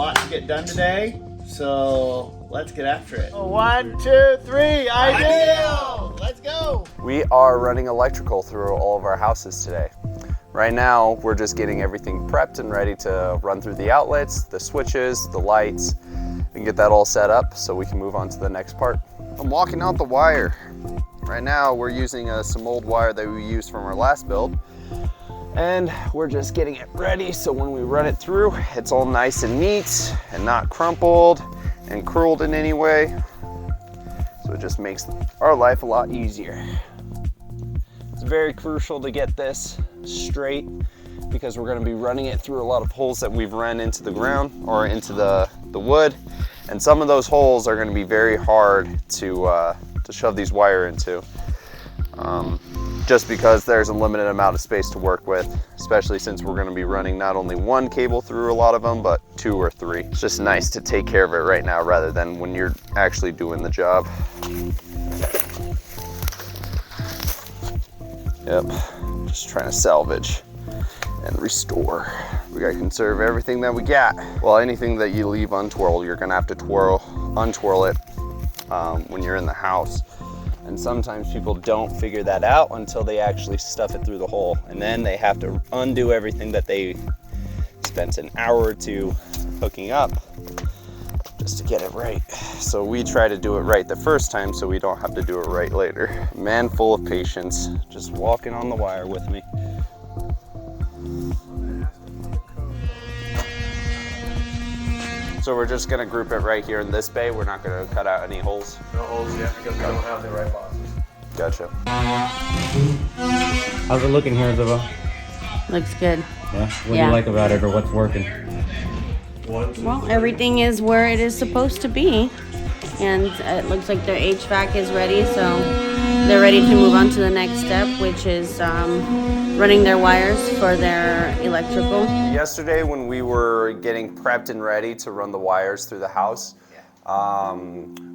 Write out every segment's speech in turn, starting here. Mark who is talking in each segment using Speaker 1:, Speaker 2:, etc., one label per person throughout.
Speaker 1: lot to get done today, so let's get after it.
Speaker 2: 1, 2, 3, ideal!
Speaker 1: Let's go!
Speaker 3: We are running electrical through all of our houses today. Right now, we're just getting everything prepped and ready to run through the outlets, the switches, the lights, and get that all set up so we can move on to the next part. I'm walking out the wire. Right now, we're using some old wire that we used from our last build, and we're just getting it ready so when we run it through, it's all nice and neat and not crumpled and curled in any way. So it just makes our life a lot easier. It's very crucial to get this straight because we're going to be running it through a lot of holes that we've run into the ground or into the wood, and some of those holes are going to be very hard to shove these wire into, just because there's a limited amount of space to work with, especially since we're going to be running not only one cable through a lot of them, but 2 or 3. It's just nice to take care of it right now rather than when you're actually doing the job. Yep, just trying to salvage and restore. We gotta conserve everything that we got. Well, anything that you leave untwirled, you're gonna have to untwirl it when you're in the house. And sometimes people don't figure that out until they actually stuff it through the hole. And then they have to undo everything that they spent an hour or 2 hooking up just to get it right. So we try to do it right the first time so we don't have to do it right later. Man full of patience, just walking on the wire with me. So we're just gonna group it right here in this bay. We're not gonna cut out any holes.
Speaker 4: No holes yet because we don't have the right boxes.
Speaker 3: Gotcha.
Speaker 5: How's it looking here, Ziva?
Speaker 6: Looks good.
Speaker 5: Yeah? What do you like about it, or what's working?
Speaker 6: Well, everything is where it is supposed to be. And it looks like their HVAC is ready, so they're ready to move on to the next step, which is running their wires for their electrical.
Speaker 3: Yesterday when we were getting prepped and ready to run the wires through the house,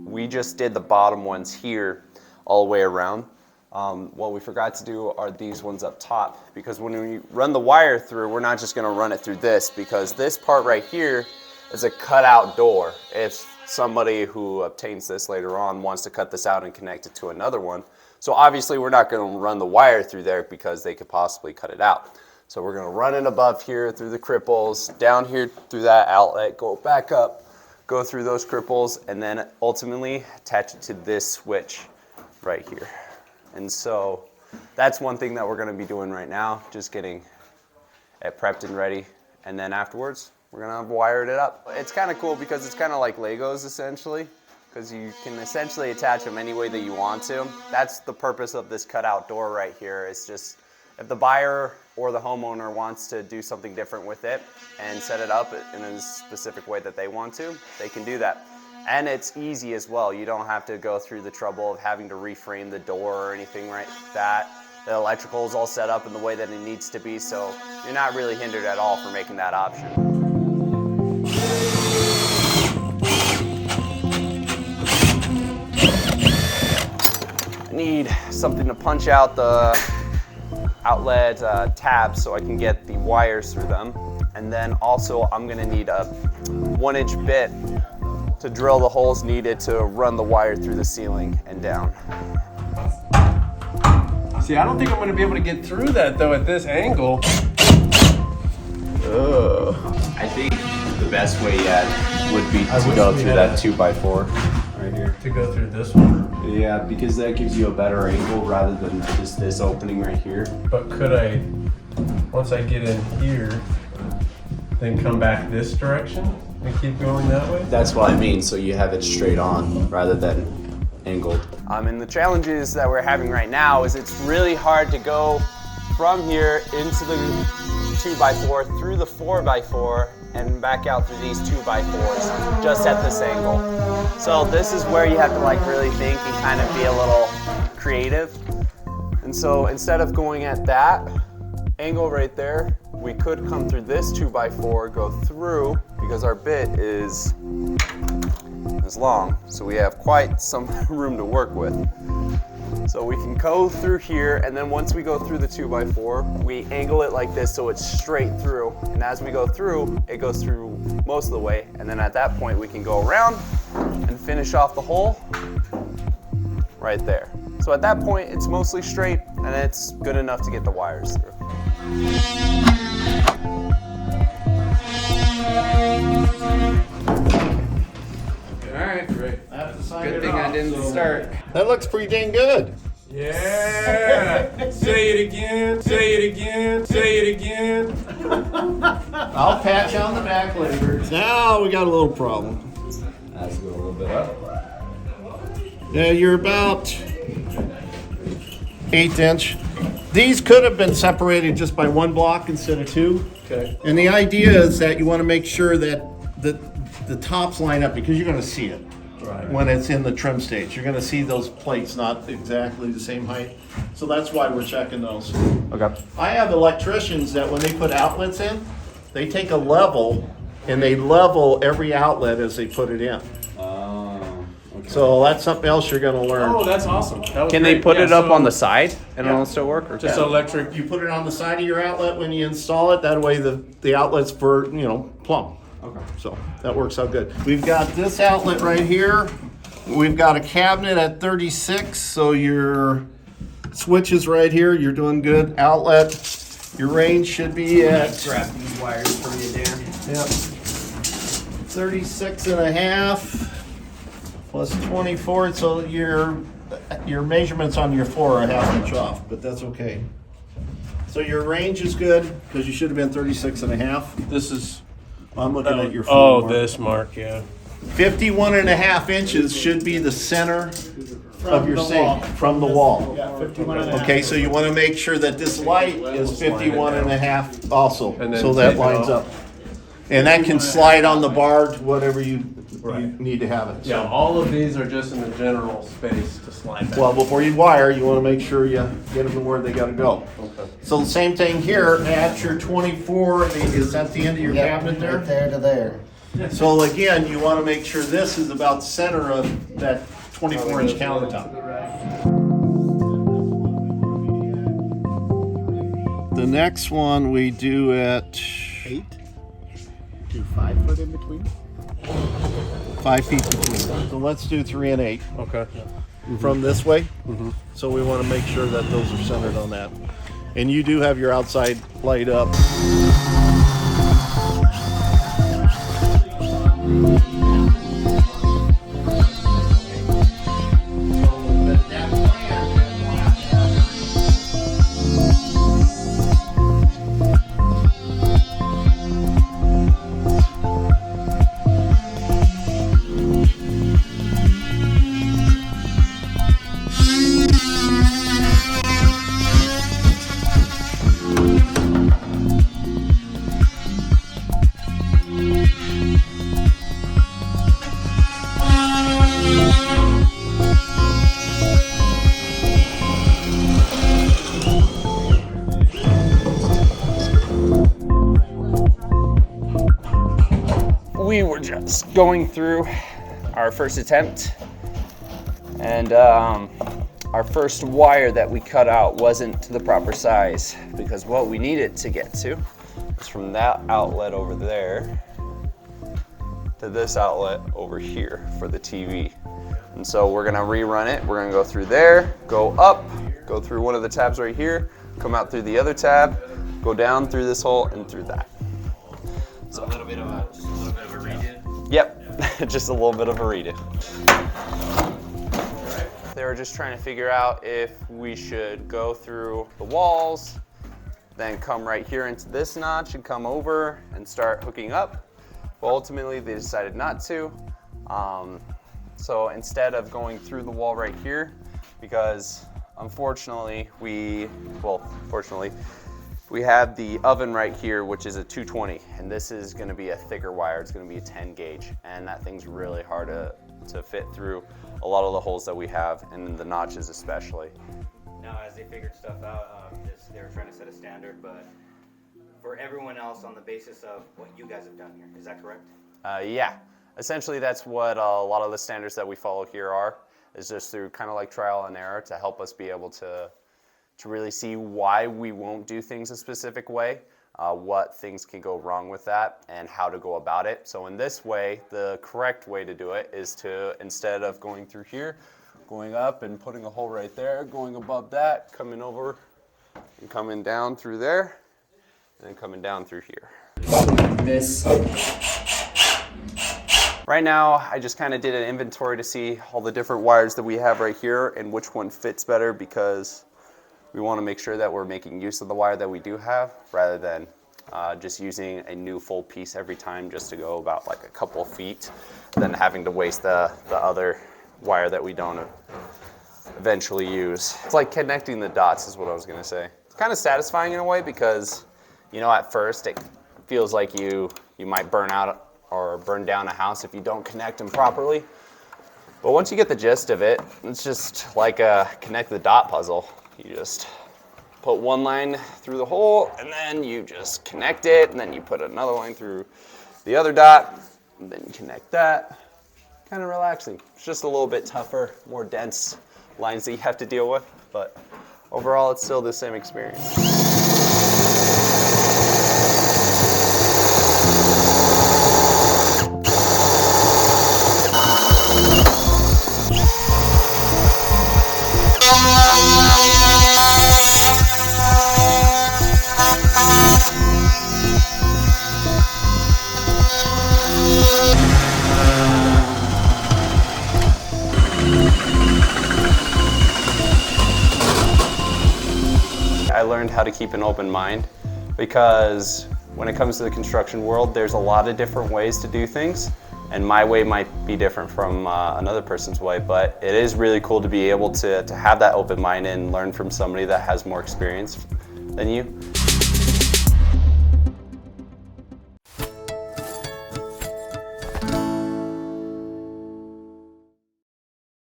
Speaker 3: we just did the bottom ones here all the way around. What we forgot to do are these ones up top, because when we run the wire through, we're not just gonna run it through this, because this part right here is a cutout door. If somebody who obtains this later on wants to cut this out and connect it to another one. So obviously we're not gonna run the wire through there because they could possibly cut it out. So we're gonna run it above here through the cripples, down here through that outlet, go back up, go through those cripples, and then ultimately attach it to this switch right here. And so that's one thing that we're gonna be doing right now, just getting it prepped and ready. And then afterwards, we're gonna have wired it up. It's kind of cool because it's kind of like Legos essentially, because you can essentially attach them any way that you want to. That's the purpose of this cutout door right here. It's just, if the buyer or the homeowner wants to do something different with it and set it up in a specific way that they want to, they can do that. And it's easy as well. You don't have to go through the trouble of having to reframe the door or anything like that. The electrical is all set up in the way that it needs to be, so you're not really hindered at all for making that option. I need something to punch out the outlet tabs so I can get the wires through them. And then also I'm gonna need a 1-inch bit to drill the holes needed to run the wire through the ceiling and down.
Speaker 4: See, I don't think I'm going to be able to get through that though at this angle.
Speaker 3: I think the best way yet would be to go through that 2x4 right here.
Speaker 4: To go through this one.
Speaker 3: Yeah, because that gives you a better angle rather than just this opening right here.
Speaker 4: But could I, once I get in here, then come back this direction and keep going that way?
Speaker 3: That's what I mean, so you have it straight on rather than angled. And the challenges that we're having right now is it's really hard to go from here into the 2x4 through the 4x4 and back out through these 2x4s just at this angle. So this is where you have to like really think and kind of be a little creative. And so instead of going at that angle right there, we could come through this 2x4, go through, because our bit is long, so we have quite some room to work with. So we can go through here, and then once we go through the 2x4, we angle it like this so it's straight through. And as we go through, it goes through most of the way. And then at that point, we can go around and finish off the hole right there. So at that point, it's mostly straight, and it's good enough to get the wires through.
Speaker 4: All right, great.
Speaker 2: I have to sign
Speaker 3: Good
Speaker 2: it
Speaker 3: thing
Speaker 2: off,
Speaker 3: I didn't
Speaker 2: so-
Speaker 3: start.
Speaker 2: That looks pretty dang good.
Speaker 4: Yeah. Say it again. Say it again. Say it again.
Speaker 2: I'll pat you on the back later. Now we got a little problem.
Speaker 5: Let's go a little bit up.
Speaker 2: Yeah, you're about 1/8 inch. These could have been separated just by one block instead of two.
Speaker 4: Okay.
Speaker 2: And the idea is that you want to make sure that the tops line up because you're going to see it
Speaker 4: Right.
Speaker 2: when it's in the trim stage. You're going to see those plates not exactly the same height. So that's why we're checking those.
Speaker 3: Okay.
Speaker 2: I have electricians that when they put outlets in, they take a level and they level every outlet as they put it in.
Speaker 5: Okay.
Speaker 2: So that's something else you're going to learn.
Speaker 4: Oh, that's awesome. That was
Speaker 3: Can they
Speaker 4: great.
Speaker 3: put
Speaker 4: Yeah,
Speaker 3: it up
Speaker 4: so
Speaker 3: on the side and
Speaker 2: Yeah.
Speaker 3: it'll still work? Or
Speaker 4: Just electric.
Speaker 2: You put it on the side of your outlet when you install it. That way the outlet's for, plumb.
Speaker 5: Okay.
Speaker 2: So that works out good. We've got this outlet right here. We've got a cabinet at 36. So your switch is right here. You're doing good. Outlet. Your range should be at
Speaker 3: grab these wires from you, Dan.
Speaker 2: 36.5 plus 24. So your measurements on your floor are 1/2 inch off, but that's okay. So your range is good because you should have been 36.5.
Speaker 4: This is.
Speaker 2: I'm looking at your floor. mark.
Speaker 4: This mark, yeah.
Speaker 2: 51.5 inches should be the center of your sink from the wall.
Speaker 1: Yeah, 51.5.
Speaker 2: Okay, so you want to make sure that this light is 51.5 also,
Speaker 4: And then
Speaker 2: so that
Speaker 4: tape it
Speaker 2: lines
Speaker 4: off.
Speaker 2: up. And that can slide on the bar to whatever you need to have it.
Speaker 4: Yeah,
Speaker 2: So,
Speaker 4: all of these are just in the general space to slide back.
Speaker 2: well, before you wire, you want to make sure you get them to where they got to go.
Speaker 4: Okay.
Speaker 2: So the same thing here, at your 24, is that the end of your cabinet there?
Speaker 1: Right there to there.
Speaker 2: So again, you want to make sure this is about center of that 24-inch countertop. The next one we do at
Speaker 1: 8 to 5 foot in between.
Speaker 2: 5 feet between. So let's do 3 and 8
Speaker 4: Okay.
Speaker 2: from this way. So we want to make sure that those are centered on that. And you do have your outside light up.
Speaker 3: We were just going through our first attempt, and our first wire that we cut out wasn't to the proper size, because what we needed to get to was from that outlet over there to this outlet over here for the TV. And so we're gonna rerun it. We're gonna go through there, go up, go through one of the tabs right here, come out through the other tab, go down through this hole and through that. So
Speaker 5: Just a little bit of a redo.
Speaker 3: Yep, just a little bit of a redo. They were just trying to figure out if we should go through the walls, then come right here into this notch and come over and start hooking up. But ultimately they decided not to. So instead of going through the wall right here, because unfortunately fortunately, we have the oven right here, which is a 220, and this is gonna be a thicker wire. It's gonna be a 10 gauge, and that thing's really hard to fit through a lot of the holes that we have, and the notches especially.
Speaker 5: Now, as they figured stuff out, they were trying to set a standard, but for everyone else on the basis of what you guys have done here, is that correct?
Speaker 3: Yeah, essentially that's what a lot of the standards that we follow here are. is just through kind of like trial and error to help us be able to really see why we won't do things a specific way, what things can go wrong with that, and how to go about it. So in this way, the correct way to do it is to, instead of going through here, going up and putting a hole right there, going above that, coming over and coming down through there, and then coming down through here. Right now, I just kind of did an inventory to see all the different wires that we have right here and which one fits better, because we want to make sure that we're making use of the wire that we do have rather than just using a new full piece every time just to go about like a couple of feet, then having to waste the other wire that we don't eventually use. It's like connecting the dots is what I was going to say. It's kind of satisfying in a way because, you know, at first it feels like you might burn out or burn down a house if you don't connect them properly. But once you get the gist of it, it's just like a connect the dot puzzle. You just put one line through the hole and then you just connect it, and then you put another line through the other dot and then you connect that. Kind of relaxing. It's just a little bit tougher, more dense lines that you have to deal with, but overall it's still the same experience. I learned how to keep an open mind, because when it comes to the construction world, there's a lot of different ways to do things, and my way might be different from another person's way, but it is really cool to be able to have that open mind and learn from somebody that has more experience than you.